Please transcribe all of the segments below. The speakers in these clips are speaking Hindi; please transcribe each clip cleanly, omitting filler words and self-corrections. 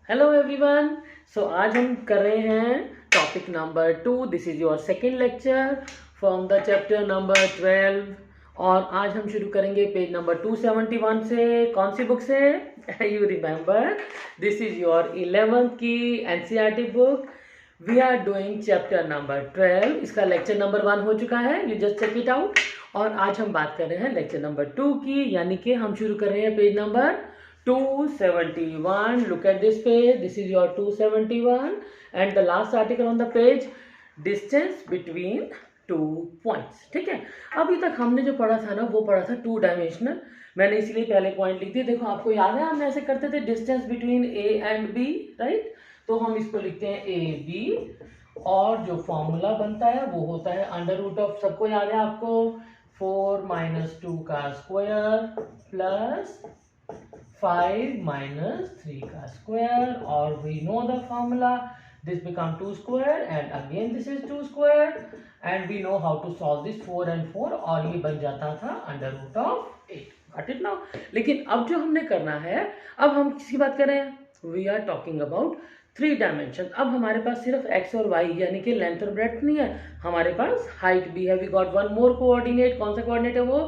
Hello everyone. सो आज हम कर रहे हैं topic number 2। This is your second lecture from the chapter number 12 और आज हम शुरू करेंगे पेज नंबर 271 से। कौन सी बुक से? You remember, this is your 11th की NCERT book. We are doing chapter number 12। इसका लेक्चर नंबर 1 हो चुका है, you just check it out. और आज हम बात कर रहे हैं लेक्चर नंबर 2 की, यानी कि हम शुरू कर रहे हैं page number 271. Look at this page. This is your 271 and the last article on the page, distance between two points. ठीक है, अभी तक हमने जो पढ़ा था ना वो पढ़ा था 2 डायमेंशनल। मैंने इसलिए पहले पॉइंट लिख दिए। देखो आपको याद है हम ऐसे करते थे distance between A and B, right? तो हम इसको लिखते हैं ए बी और जो फॉर्मूला बनता है वो होता है अंडर रूट ऑफ, सबको याद है आपको, 4 - 2 का स्क्वायर प्लस 5 - 3 का स्क्वायर, और we know the formula, this become 2 square and again this is 2 square and we know how to solve this 4 and 4 और ये बन जाता था under root of 8। Got it now? लेकिन अब जो हमने करना है, अब हम किसकी बात कर रहे हैं? We are talking about 3 dimension. अब हमारे पास सिर्फ x और y यानी कि लेंथ और ब्रेड्थ नहीं है, हमारे पास हाइट भी है। We got one more coordinate. कौन सा कोऑर्डिनेट है वो?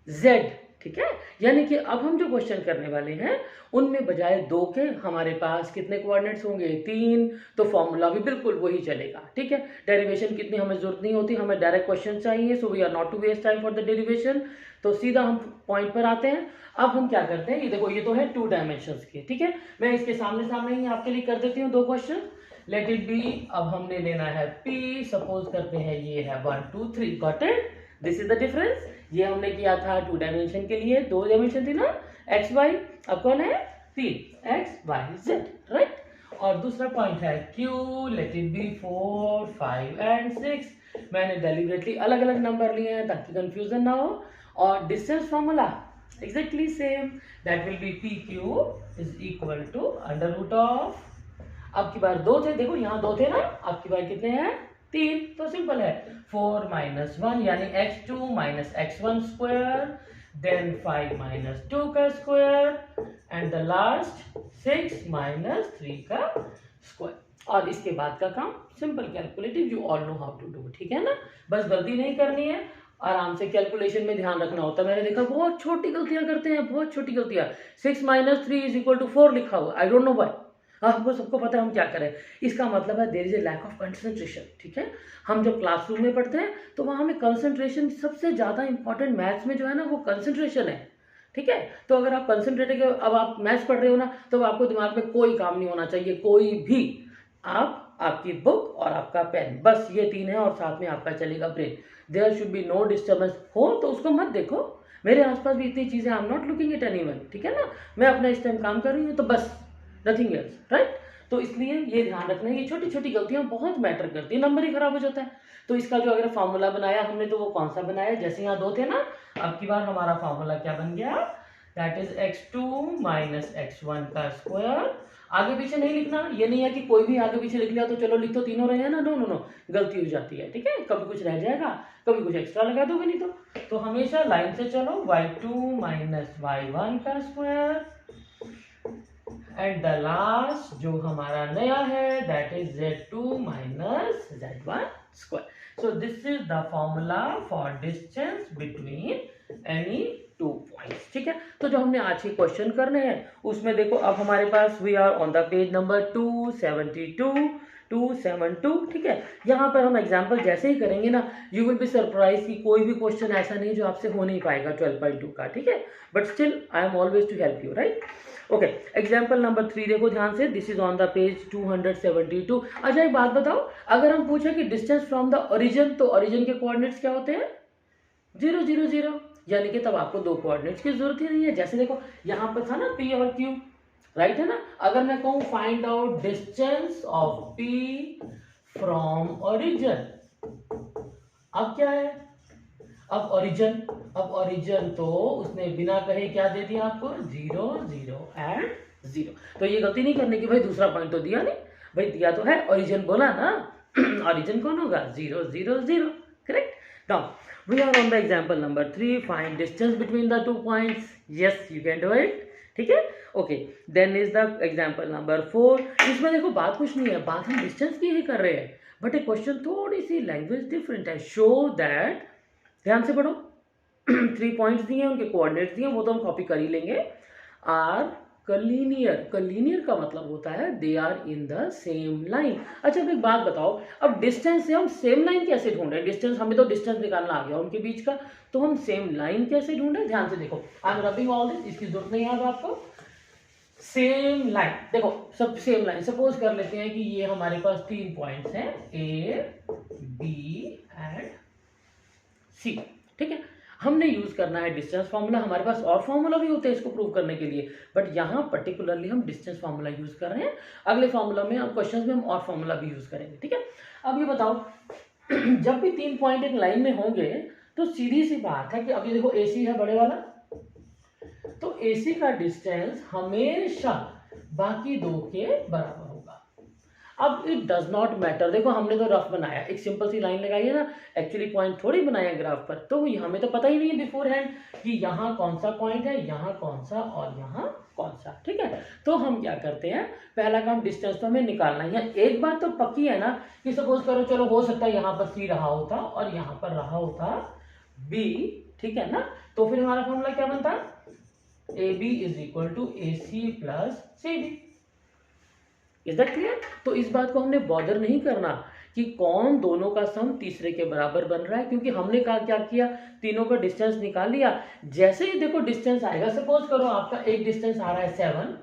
z। ठीक है, यानी कि अब हम जो क्वेश्चन करने वाले हैं उनमें बजाय 2 के हमारे पास कितने कोऑर्डिनेट्स होंगे? 3। तो फॉर्मूला भी बिल्कुल वही चलेगा। ठीक है, डेरिवेशन कितनी हमें जरूरत नहीं होती, हमें डायरेक्ट क्वेश्चन चाहिए। So we are not to waste time for the derivation. तो सीधा हम पॉइंट पर आते हैं। अब हम क्या करते हैं, ये देखो ये तो है 2 डायमेंशंस के। ठीक है, मैं इसके सामने सामने ही आपके लिए कर देती हूँ 2 क्वेश्चन। Let it be. अब हमने लेना है P, सपोज करते हैं ये है 1 2 3। Got it? This is the difference. ये हमने किया था 2 डायमेंशन के लिए, 2 डायमेंशन थी ना एक्स वाई, अब कौन है? 3 एक्स वाई जेड, राइट? और दूसरा पॉइंट है Q. Let it be 4 5 and 6। मैंने डेलिबरेटली अलग अलग नंबर लिए हैं ताकि कंफ्यूजन ना हो। और distance formula exactly same, that will be P Q is equal to under root of, अब की बार 2 थे, देखो यहाँ 2 थे ना, अब की बार कितने हैं? 3। तो सिंपल है, 4 - 1 यानी x2 - x1 स्क्वायर, देन 5 - 2 का स्क्वायर एंड द लास्ट 6 - 3 का स्क्वायर। और इसके बाद का काम simple calculative, you all know how to do. ठीक है ना, बस गलती नहीं करनी है, आराम से कैलकुलेशन में ध्यान रखना होता है। मैंने देखा बहुत छोटी गलतियां करते हैं, बहुत छोटी गलतियां। 6 - 3 = 4 लिखा हुआ, आई डोंट नो व्हाई। आपको सबको पता है हम क्या करें। इसका मतलब है there is a lack of concentration. ठीक है, हम जब क्लासरूम में पढ़ते हैं तो वहाँ में कंसंट्रेशन सबसे ज़्यादा इंपॉर्टेंट, मैथ्स में जो है ना वो कंसंट्रेशन है। ठीक है, तो अगर आप कंसंट्रेट, अब आप मैथ्स पढ़ रहे हो ना, तो आपको दिमाग में कोई काम नहीं होना चाहिए, कोई भी। आप, आपकी बुक और आपका पेन, बस ये 3 है, और साथ में आपका चलेगा brain. There should be no disturbance. हो तो उसको मत देखो, मेरे आसपास भी इतनी चीज़ें, आई am not looking at anyone. ठीक है ना, मैं अपना इस टाइम काम कर रही हूँ, तो बस नथिंग एल्स, राइट? तो इसलिए ये ध्यान रखना है, ये छोटी छोटी गलतियां बहुत मैटर करती है, नंबर ही खराब हो जाता है। तो इसका जो अगर फॉर्मूला बनाया हमने, तो वो कौन सा बनाया? जैसे यहाँ 2 थे ना, अब की बार हमारा फॉर्मूला क्या बन गया? दैट इज x2 - x1 का स्क्वायर। आगे पीछे नहीं लिखना, ये नहीं है कि कोई भी आगे पीछे लिख लिया तो चलो लिख तो तीनों रहे हैं ना, नो नो नो, गलती हो जाती है। ठीक है, कभी कुछ रह जाएगा, कभी कुछ एक्स्ट्रा लगा दोगे नहीं तो हमेशा लाइन से चलो। y2 - y1 का स्क्वायर एंड द लास्ट जो हमारा नया है that is z2 - z1 square. So this is the formula for distance between any 2 points. ठीक है, तो जो हमने आज के क्वेश्चन करने हैं उसमें देखो, अब हमारे पास we are on the page number 272। ठीक है, यहाँ पर हम एग्जाम्पल जैसे ही करेंगे ना, यू विल बी सरप्राइज कि कोई भी क्वेश्चन ऐसा नहीं जो आपसे हो नहीं पाएगा 12.2 का। ठीक है, but still I am always to help you, right? Okay, example number 3 देखो ध्यान से। This is on the page 272। अच्छा एक बात बताओ, अगर हम पूछे कि डिस्टेंस फ्रॉम द ओरिजिन, तो ओरिजिन के कोऑर्डिनेट्स क्या होते हैं? 0 0 0, यानी कि तब आपको 2 कोऑर्डिनेट्स की जरूरत ही नहीं है। जैसे देखो यहाँ पर था ना P और Q, राइट है ना? अगर मैं कहूँ find out distance of P from origin, अब क्या है? अब ओरिजिन तो उसने बिना कहे क्या दे दिया आपको? 0 0 एंड 0। तो ये गलती नहीं करने की, भाई दूसरा पॉइंट तो दिया नहीं, भाई दिया तो है, ओरिजिन बोला ना। ओरिजिन कौन होगा? 0 0 0, correct. Now we are on the example number 3, find distance between the 2 points. Yes, you can do it. ठीक है। Okay, then is the example number 4। इसमें देखो बात कुछ नहीं है, बात हम डिस्टेंस की ही कर रहे हैं, बट एक क्वेश्चन थोड़ी सी लैंग्वेज डिफरेंट है। शो दैट, ध्यान से पढ़ो, 3 पॉइंट्स दिए हैं, उनके कोऑर्डिनेट्स दिए हैं, वो तो हम कॉपी कर ही लेंगे। आर कलीनियर, कलीनियर का मतलब होता है they are in the same line. अच्छा, एक बात बताओ, अब डिस्टेंस से हम सेम लाइन कैसे ढूंढे? डिस्टेंस, हमें तो डिस्टेंस निकालना आ गया उनके बीच का, तो हम सेम लाइन कैसे ढूंढे? ध्यान से देखो, I am rubbing all this, इसकी जरूरत नहीं है अब आपको। सेम लाइन, देखो सब सेम लाइन, सपोज कर लेते हैं कि ये हमारे पास 3 पॉइंट्स हैं, ए बी एंड सी, ठीक है। हमने यूज करना है डिस्टेंस फार्मूला, हमारे पास और फार्मूला भी होते हैं इसको प्रूव करने के लिए, बट यहाँ पर्टिकुलरली हम डिस्टेंस फार्मूला यूज कर रहे हैं। अगले फार्मूला में, अब क्वेश्चंस में हम और फार्मूला भी यूज करेंगे, ठीक है। अब ये बताओ, जब भी 3 पॉइंट एक लाइन में होंगे तो सीधी सी बात है कि अब ये देखो AC है बड़े वाला, तो AC का डिस्टेंस हमेशा बाकी दो के बराबर होगा। अब इट डज नॉट मैटर, देखो हमने तो रफ बनाया, एक सिंपल सी लाइन लगाई है ना, एक्चुअली पॉइंट थोड़ी बनाया ग्राफ पर, तो हमें तो पता ही नहीं है बिफोर हैंड कि यहाँ कौन सा पॉइंट है, यहाँ कौन सा और यहाँ कौन सा, ठीक है। तो हम क्या करते हैं, पहला काम डिस्टेंस तो हमें निकालना है। एक बात तो पक्की है ना कि सपोज करो, चलो हो सकता है यहाँ पर C रहा होता और यहाँ पर रहा होता B, ठीक है ना, तो फिर हमारा फॉर्मूला क्या बनता, AB is equal to AC plus CB। Is that clear? तो इस बात को हमने बॉदर नहीं करना कि कौन दोनों का सम तीसरे के बराबर बन रहा है, क्योंकि हमने कहा क्या किया, तीनों का डिस्टेंस निकाल लिया। जैसे ही देखो डिस्टेंस आएगा, सपोज करो आपका एक डिस्टेंस आ रहा है 7,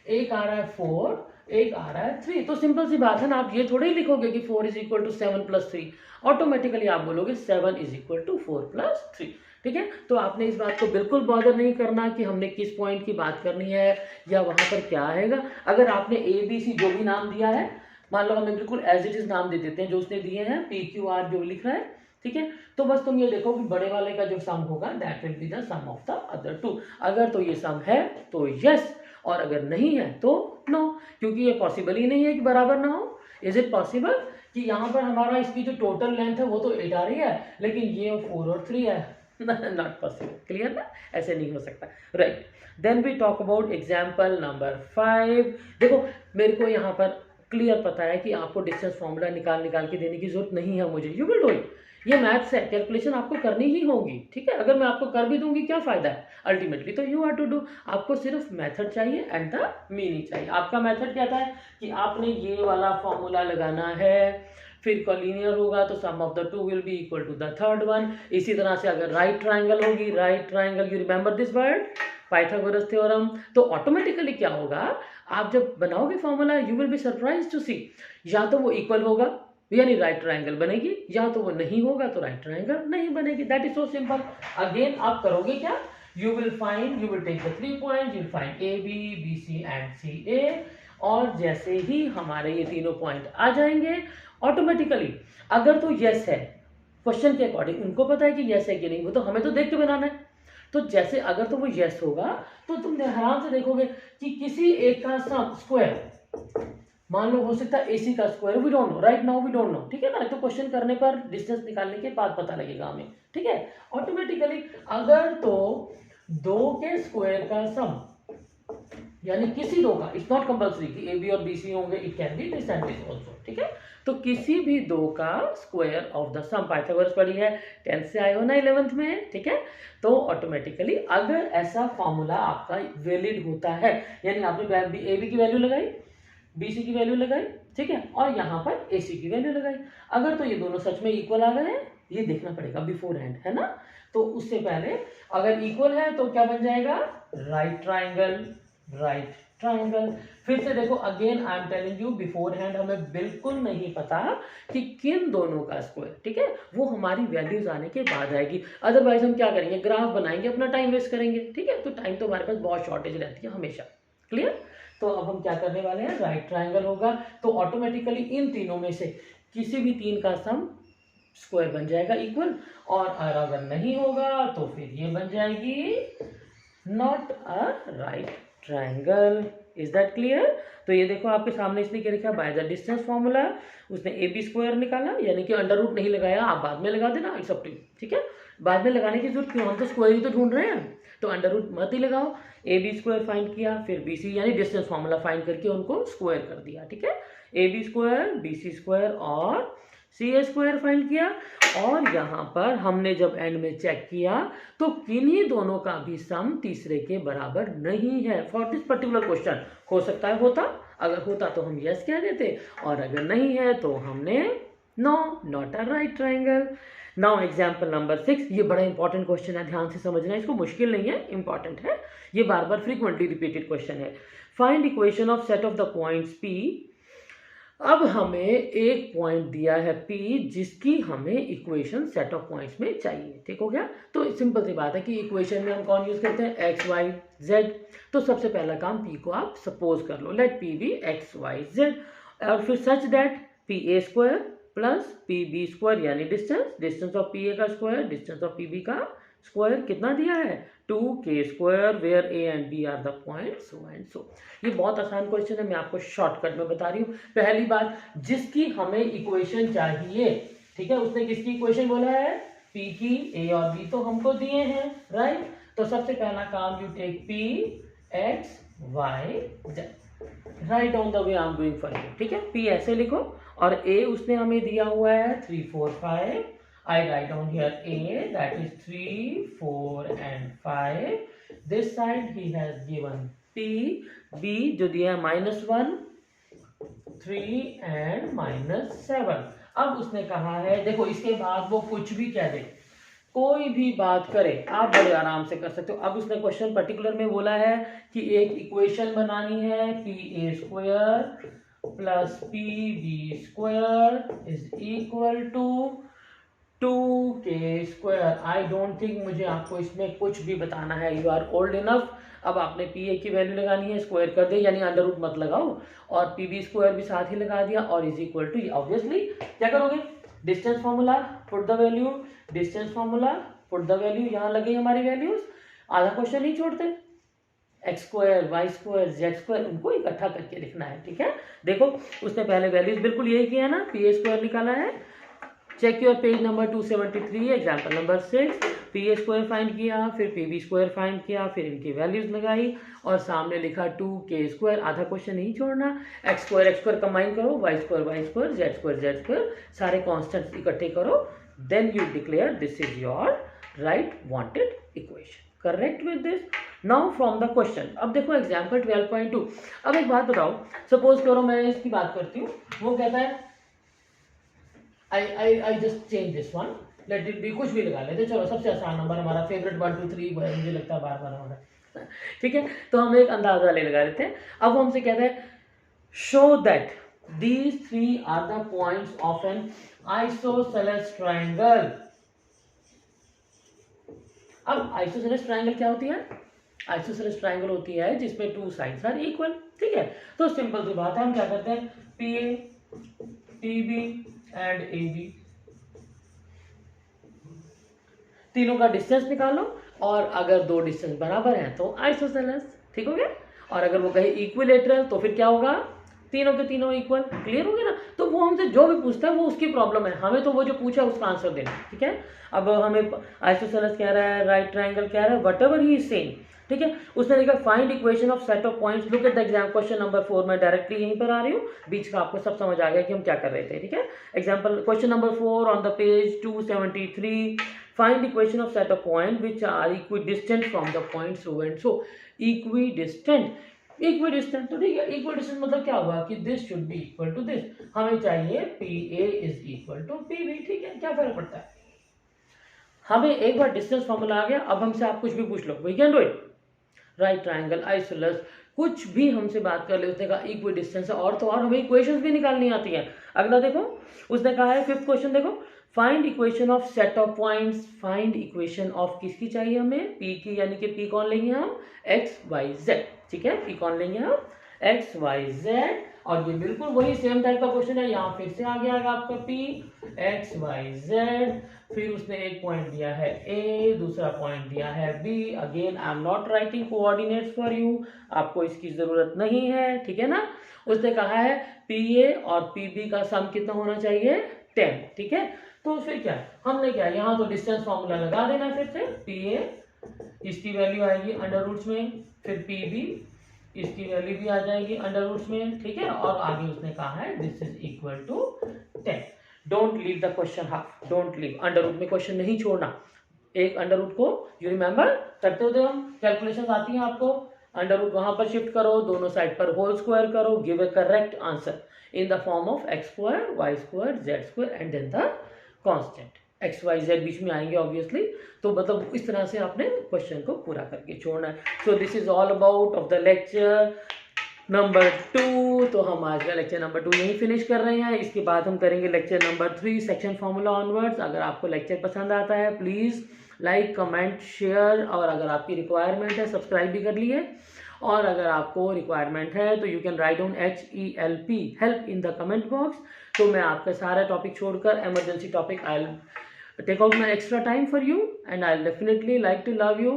एक आ रहा है 4, एक आ रहा है 3, तो सिंपल सी बात है ना, आप ये थोड़ी ही लिखोगे कि 4 is equal to 7 plus 3, automatically आप बोलोगे 7 इज इक्वल टू 4 प्लस 3, ठीक है। तो आपने इस बात को बिल्कुल बॉदर नहीं करना कि हमने किस पॉइंट की बात करनी है या वहां पर क्या आएगा। अगर आपने ABC जो भी नाम दिया है, मान लो हमें बिल्कुल एज इट इज नाम दे देते हैं जो उसने दिए हैं, PQR जो लिख रहा है, ठीक है। तो बस तुम ये देखो कि बड़े वाले का जो सम होगा that will be the sum of the other two. अगर तो ये सम है तो यस, और अगर नहीं है तो नो, क्योंकि ये पॉसिबल ही नहीं है कि बराबर ना हो। इज इट पॉसिबल कि यहाँ पर हमारा इसकी जो टोटल लेंथ है वो तो 8 आ रही है, लेकिन ये 4 और 3 है, नॉट पॉसिबल, क्लियर ना, ऐसे नहीं हो सकता, right. Then we talk about example number 5। देखो मेरे को यहाँ पर क्लियर पता है कि आपको डिस्टेंस फॉर्मूला निकाल के देने की जरूरत नहीं है मुझे, यू विल डू इट, ये मैथ्स है, कैलकुलेशन आपको करनी ही होगी, ठीक है। अगर मैं आपको कर भी दूंगी क्या फायदा है, अल्टीमेटली तो यू हैव टू डू, आपको सिर्फ मेथड चाहिए एंड द मीनिंग चाहिए। आपका मेथड क्या था कि आपने ये वाला फॉर्मूला लगाना है, फिर कॉलिनियर होगा तो sum of the two will be equal to the third one. इसी तरह से अगर राइट ट्राइंगल होगी, right triangle, you remember this word, Pythagoras theorem, तो ऑटोमेटिकली क्या होगा, आप जब बनाओगे formula you will be surprise to see, या तो वो इक्वल होगा यानी राइट ट्राइंगल बनेगी, या तो वो नहीं होगा तो राइट ट्राइंगल नहीं बनेगी, that is so simple. Again आप करोगे क्या, you will take the 3 points, you will find AB, BC and CA, और जैसे ही हमारे ये तीनों पॉइंट आ जाएंगे ऑटोमेटिकली, अगर तो यस है क्वेश्चन के अकॉर्डिंग, उनको पता है कि यस है कि नहीं, वो तो हमें तो देख के बनाना है, तो जैसे अगर तो वो यस होगा तो तुम आराम से देखोगे कि किसी एक का सम स्क्वायर, मान लो हो सकता है AC का square, we don't know, right now we don't know, ठीक है ना, तो क्वेश्चन करने पर डिस्टेंस निकालने के बाद पता लगेगा हमें, ठीक है। ऑटोमेटिकली अगर तो 2 के स्क्वायर का सम, यानी किसी दो का, इट्स नॉट कंपल्सरी कि AB और BC होंगे, it can be this and this also, ठीक है। तो किसी भी 2 का square of the sum, Pythagoras पढ़ी है 10th से आए हो ना 11th में, ठीक है। तो ऑटोमेटिकली अगर ऐसा फॉर्मूला आपका वैलिड होता है, यानी आपने AB की वैल्यू लगाई, BC की वैल्यू लगाई, ठीक है, और यहाँ पर AC की वैल्यू लगाई, अगर तो ये दोनों सच में इक्वल आ गए हैं, ये देखना पड़ेगा बिफोर हैंड, है ना। तो उससे पहले अगर इक्वल है तो क्या बन जाएगा, राइट ट्राइंगल, राइट ट्राइंगल। फिर से देखो, again I am telling you before hand हमें बिल्कुल नहीं पता कि किन दोनों का स्क्वायर, ठीक है, वो हमारी वैल्यूज आने के बाद आएगी, अदरवाइज हम क्या करेंगे, ग्राफ बनाएंगे, अपना टाइम वेस्ट करेंगे, ठीक है। तो टाइम तो हमारे पास बहुत शॉर्टेज रहती है हमेशा, क्लियर। तो अब हम क्या करने वाले हैं, राइट ट्राइंगल होगा तो ऑटोमेटिकली इन तीनों में से किसी भी 3 का सम स्क्वायर बन जाएगा इक्वल, और अगर नहीं होगा तो फिर ये बन जाएगी not a right triangle. Is that clear? तो ये देखो आपके सामने इसने क्या लिखा, बाय द डिस्टेंस फॉर्मूला उसने AB स्क्वायर निकाला, यानी कि अंडर रूट नहीं लगाया, आप बाद में लगा देना, इट्स अप टू यू, ठीक है। बाद में लगाने की जरूरत क्यों, हम तो स्क्वायर ही तो ढूंढ रहे हैं, तो अंडर रूट मत ही लगाओ, ए बी स्क्वायर फाइंड किया, फिर बी सी यानी डिस्टेंस फॉर्मूला फाइंड करके उनको स्क्वायर कर दिया, ठीक है। A B square, B C square और सी ए स्क्वायर फाइंड किया। और यहाँ पर हमने जब एंड में चेक किया तो किन्हीं दोनों का भी सम तीसरे के बराबर नहीं है फॉर दिस पर्टिकुलर क्वेश्चन। हो सकता है होता, अगर होता तो हम यस कह देते, और अगर नहीं है तो हमने no, not a right triangle. Now example number 6, ये बड़ा इंपॉर्टेंट क्वेश्चन है, ध्यान से समझना, इसको मुश्किल नहीं है, इंपॉर्टेंट है, ये बार बार फ्रीक्वेंटली रिपीटेड क्वेश्चन है। Find equation of set of the points P. अब हमें एक पॉइंट दिया है P जिसकी हमें इक्वेशन सेट ऑफ पॉइंट्स में चाहिए, ठीक हो गया। तो सिंपल सी बात है कि इक्वेशन में हम कौन यूज करते हैं, एक्स वाई जेड। तो सबसे पहला काम P को आप सपोज कर लो, let P be X Y Z, और फिर such that P A square plus P B square यानी डिस्टेंस ऑफ पी ए का square, distance of P B का स्क्वायर कितना दिया है 2k square, where A and B are the point, so and so. ये बहुत आसान क्वेश्चन है, मैं आपको शॉर्टकट में बता रही हूँ। पहली बात, जिसकी हमें इक्वेशन चाहिए, ठीक है, उसने किसकी इक्वेशन बोला है, p की, a और b तो हमको दिए हैं, राइट। तो सबसे पहला काम, you take p x y z, right on the way I am doing for you, ठीक है। p ऐसे लिखो, और a उसने हमें दिया हुआ है 3 4 5, I write down here A, that is 3, 4 and 5. This side he has given P, B जो दिया है -1, 3 and -7। अब उसने कहा है, देखो इसके बाद वो कुछ भी कह दे, कोई भी बात करे, आप बड़े आराम से कर सकते हो। अब उसने क्वेश्चन पर्टिकुलर में बोला है कि एक इक्वेशन बनानी है, P A square plus P B square is equal to 2k square. I don't think मुझे आपको इसमें कुछ भी बताना है, यू आर ओल्ड इनफ। अब आपने पी ए की वैल्यू लगानी है, स्क्वायर कर दे, यानी अंडर रूट मत लगाओ, और पी बी स्क्वायर भी साथ ही लगा दिया, और इज इक्वल टू, ऑब्वियसली क्या करोगे, distance formula put the value, distance formula put the value, यहाँ लगे हमारी वैल्यूज, आधा क्वेश्चन नहीं छोड़ते, X square Y square Z square उनको इकट्ठा करके लिखना है, ठीक है। देखो उसने पहले वैल्यूज बिल्कुल यही किया ना, पी ए स्क्वायर निकाला है, check your page number 273, example number 6, P A square find किया, फिर पी बी स्क्वायर फाइंड किया, फिर इनकी वैल्यूज लगाई, और सामने लिखा 2k स्क्वायर, आधा क्वेश्चन नहीं छोड़ना, एक्स स्क्वायर कंबाइन करो, वाई स्क्वायर जेड स्क्वायर, सारे कॉन्स्टेंट्स इकट्ठे करो, then you declare this is your right wanted equation, correct with this. Now from the question, अब देखो एग्जाम्पल 12.2। अब एक बात बताओ, सपोज करो मैं इसकी बात करती हूँ, वो कहता है I just change this one, let it be, कुछ भी लगा लेते, चलो सबसे आसान नंबर हमारा फेवरेट 1 2 3 मुझे लगता है बार बार हमारा, ठीक है। तो हम एक अंदाजा ले लगा लेते हैं। अब वो हमसे कहते हैं show that these 3 are the points of an isosceles triangle। अब आइसोसेलेस ट्रायंगल क्या होती है, आइसोसेलेस ट्रायंगल होती है जिसमें 2 साइड्स आर इक्वल, ठीक है। तो सिंपल सी बात है, हम क्या करते हैं, P A P B and A B, तीनों का डिस्टेंस निकालो, और अगर 2 डिस्टेंस बराबर हैं तो आइसोसेलेस, ठीक हो गया। और अगर वो कहे इक्विलेटरल तो फिर क्या होगा, तीनों के तीनों इक्वल, क्लियर हो गया ना। तो वो हमसे जो भी पूछता है वो उसकी प्रॉब्लम है, हमें तो वो जो पूछा उसका आंसर देना, ठीक है। अब हमें आइसोसेलेस कह रहा है, राइट ट्रायंगल कह रहा है, what ever he is saying, ठीक है। उसने लिखा find equation of set of points, look at the exam question number 4, मैं डायरेक्टली यहीं पर आ रही हूँ, बीच का आपको सब समझ आ गया कि हम क्या कर रहे थे, ठीक है। Example question number 4 on the page 273, find equation of set of point which are equidistant from the point so and so. Equidistant तो ठीक है, इक्विडिस्टेंट मतलब क्या हुआ कि this should be equal to this, हमें चाहिए P A is equal to P B, ठीक है। क्या फर्क पड़ता है, हमें एक बार डिस्टेंस फॉर्मूला आ गया, अब हमसे आप कुछ भी पूछ लो, we can do it, right triangle, isosceles, कुछ भी हमसे बात कर ले, उसने कहा इक्वी डिस्टेंस, और तो और हमें इक्वेशंस भी निकालनी आती है। अगला देखो, उसने कहा है 5th क्वेश्चन देखो, find equation of set of points, find equation of किसकी चाहिए हमें, पी की, यानी कि पी कौन लेंगे हम, एक्स वाई जेड, ठीक है, पी कौन लेंगे हम, एक्स वाई जेड। और ये बिल्कुल वही सेम टाइप का क्वेश्चन है, यहाँ फिर से आ गया आपका पी एक्स वाई जेड, फिर उसने एक पॉइंट दिया है ए, दूसरा पॉइंट दिया है B, again I am not writing coordinates for you, आपको इसकी जरूरत नहीं है, ठीक है ना। उसने कहा है पी ए और पी बी का सम कितना होना चाहिए 10, ठीक है। तो फिर क्या हमने क्या, यहाँ तो डिस्टेंस फॉर्मूला लगा देना, फिर से पी ए इसकी वैल्यू आएगी अंडर रूट्स में, फिर पी भी, इसकी वैल्यू भी आ जाएगी अंडर रूट्स में, ठीक है। और आगे उसने कहा है this is equal to 10। Don't leave the question half, don't leave, under root में क्वेश्चन नहीं छोड़ना। एक अंडर रूट को यू रिमेम्बर करते होते हम कैलकुलेशन आती है आपको, अंडर रूट वहां पर शिफ्ट करो, दोनों साइड पर होल स्क्वायर करो, give a correct answer in the form of X square, Y square, Z square and then the constant. X Y Z बीच में आएंगे ऑब्वियसली, तो मतलब इस तरह से आपने क्वेश्चन को पूरा करके छोड़ना है। So this is all about of the lecture number 2। तो हम आज का लेक्चर नंबर 2 यहीं फिनिश कर रहे हैं। इसके बाद हम करेंगे lecture number 3 section formula onwards. अगर आपको लेक्चर पसंद आता है प्लीज़ लाइक, कमेंट, शेयर, और अगर आपकी रिक्वायरमेंट है सब्सक्राइब भी कर लिए। और अगर आपको रिक्वायरमेंट है तो you can write down HELP help in the comment box. तो मैं आपका सारा टॉपिक छोड़कर emergency topic I take out my extra time for you and I'll definitely like to love you,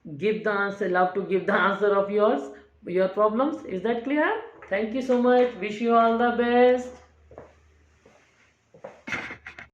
give the answer, love to give the answer of yours, your problems. Is that clear? Thank you so much, wish you all the best.